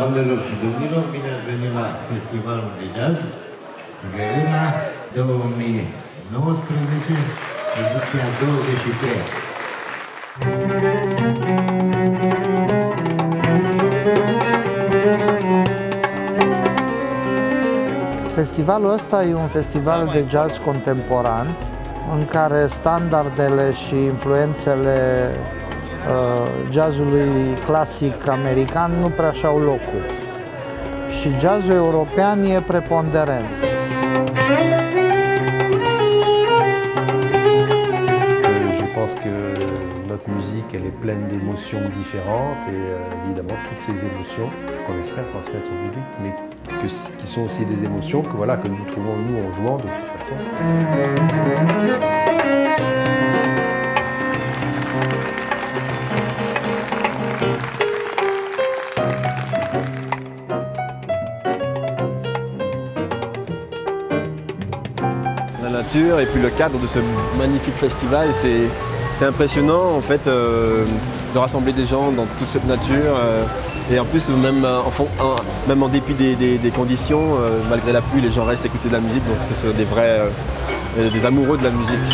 Doamnelor și domnilor, bine ați venit la Festivalul de Jazz Verena 2019, ediția 23. Festivalul ăsta e un festival de jazz contemporan în care standardele și influențele jazzului clasic american nu prea și-au locul și jazzul european e preponderent. Je pense que notre musique elle est pleine d'émotions différentes et évidemment toutes ces émotions qu'on espère transmettre au public, mais qui sont aussi des émotions que voilà que nous trouvons nous en jouant de toute façon. La nature et puis le cadre de ce magnifique festival, c'est impressionnant en fait de rassembler des gens dans toute cette nature et en plus même en dépit des conditions, malgré la pluie, les gens restent écouter de la musique, donc c'est des vrais des amoureux de la musique.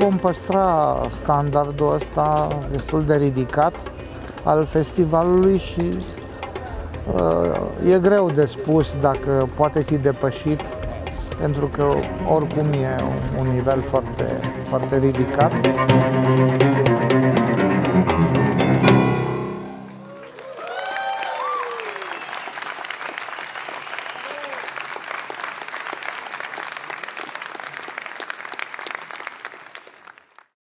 Vom păstra standardul ăsta destul de ridicat al festivalului și e greu de spus dacă poate fi depășit, pentru că oricum e un nivel foarte, foarte ridicat.